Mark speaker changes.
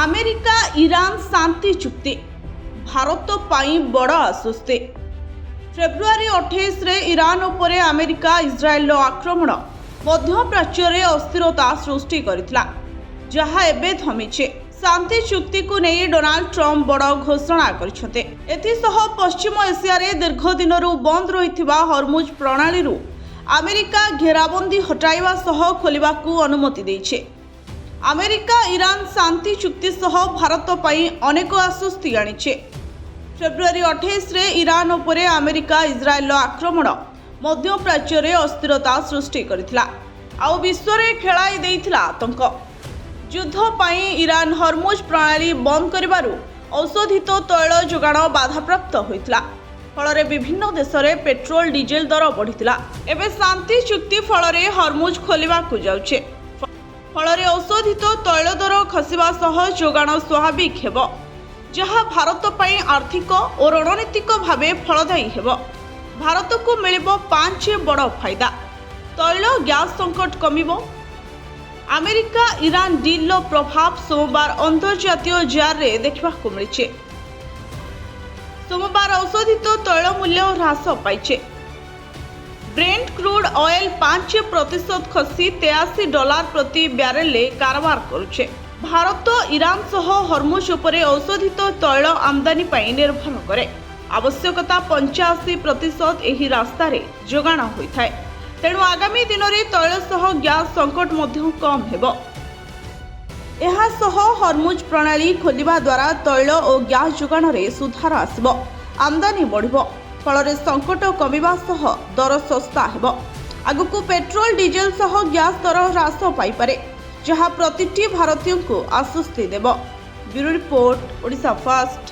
Speaker 1: America Iran ଶାନ୍ତି ଚୁକ୍ତି ଭାରତ ପାଇଁ ବଡ଼ ଆଶ୍ୱସ୍ତି। ଫେବୃଆରୀ 28ରେ ଇରାନ ଉପରେ ଆମେରିକା ଇସ୍ରାଏଲର ଆକ୍ରମଣ ମଧ୍ୟପ୍ରାଚ୍ୟରେ ଅସ୍ଥିରତା ସୃଷ୍ଟି କରିଥିଲା, ଯାହା ଏବେ ଥମିଛି। ଶାନ୍ତି ଚୁକ୍ତିକୁ ନେଇ ଡୋନାଲ୍ଡ ଟ୍ରମ୍ପ ବଡ଼ ଘୋଷଣା କରିଛନ୍ତି। ଏଥିସହ ପଶ୍ଚିମ ଏସିଆରେ ଦୀର୍ଘ ଦିନରୁ ବନ୍ଦ ରହିଥିବା ହର୍ମୁଜ ପ୍ରଣାଳୀରୁ ଆମେରିକା ଘେରାବନ୍ଦୀ ହଟାଇବା ସହ ଖୋଲିବାକୁ ଅନୁମତି ଦେଇଛି। ଆମେରିକା ଇରାନ ଶାନ୍ତି ଚୁକ୍ତି ସହ ଭାରତ ପାଇଁ ଅନେକ ଆଶ୍ୱସ୍ତି ଆଣିଛି। ଫେବୃଆରୀ 28ରେ ଇରାନ ଉପରେ ଆମେରିକା ଇସ୍ରାଏଲର ଆକ୍ରମଣ ମଧ୍ୟପ୍ରାଚ୍ୟରେ ଅସ୍ଥିରତା ସୃଷ୍ଟି କରିଥିଲା ଆଉ ବିଶ୍ୱରେ ଖେଳାଇ ଦେଇଥିଲା ଆତଙ୍କ। ଯୁଦ୍ଧ ପାଇଁ ଇରାନ ହର୍ମୁଜ ପ୍ରଣାଳୀ ବନ୍ଦ କରିବାରୁ ଔଷଧିତ ତୈଳ ଯୋଗାଣ ବାଧାପ୍ରାପ୍ତ ହୋଇଥିଲା, ଫଳରେ ବିଭିନ୍ନ ଦେଶରେ ପେଟ୍ରୋଲ ଡିଜେଲ ଦର ବଢ଼ିଥିଲା। ଏବେ ଶାନ୍ତି ଚୁକ୍ତି ଫଳରେ ହର୍ମୁଜ ଖୋଲିବାକୁ ଯାଉଛି, ଫଳରେ ଔଷଧିତ ତୈଳ ଦର ଖସିବା ସହ ଯୋଗାଣ ସ୍ୱାଭାବିକ ହେବ, ଯାହା ଭାରତ ପାଇଁ ଆର୍ଥିକ ଓ ରଣନୀତିକ ଭାବେ ଫଳଦାୟୀ ହେବ। ଭାରତକୁ ମିଳିବ 5 ବଡ଼ ଫାଇଦା। ତୈଳ ଗ୍ୟାସ ସଂକଟ କମିବ। ଆମେରିକା ଇରାନ ଡିଲ୍ର ପ୍ରଭାବ ସୋମବାର ଅନ୍ତର୍ଜାତୀୟ ଜାରରେ ଦେଖିବାକୁ ମିଳିଛି। ସୋମବାର ଔଷଧିତ ତୈଳ ମୂଲ୍ୟ ହ୍ରାସ ପାଇଛି। ବ୍ରେଣ୍ଟ କ୍ରୁଡ୍ ଅଏଲ 5% ଖସି $83 ପ୍ରତି ବ୍ୟାରେଲରେ କାରବାର କରୁଛି। ଭାରତ ଇରାନ ସହ ହର୍ମୁଜ ଉପରେ ଔଷଧିତ ତୈଳ ଆମଦାନୀ ପାଇଁ ନିର୍ଭର କରେ। ଆବଶ୍ୟକତା 85% ଏହି ରାସ୍ତାରେ ଯୋଗାଣ ହୋଇଥାଏ। ତେଣୁ ଆଗାମୀ ଦିନରେ ତୈଳ ସହ ଗ୍ୟାସ ସଂକଟ ମଧ୍ୟ କମ୍ ହେବ। ଏହାସହ ହର୍ମୁଜ ପ୍ରଣାଳୀ ଖୋଲିବା ଦ୍ୱାରା ତୈଳ ଓ ଗ୍ୟାସ ଯୋଗାଣରେ ସୁଧାର ଆସିବ, ଆମଦାନୀ ବଢ଼ିବ, ଫଳରେ ସଂକଟ କମିବା ସହ ଦର ଶସ୍ତା ହେବ। ଆଗକୁ ପେଟ୍ରୋଲ ଡିଜେଲ ସହ ଗ୍ୟାସ ଦର ହ୍ରାସ ପାଇପାରେ, ଯାହା ପ୍ରତିଟି ଭାରତୀୟଙ୍କୁ ଆଶ୍ୱସ୍ତି ଦେବ। Bureau report, Odisha first.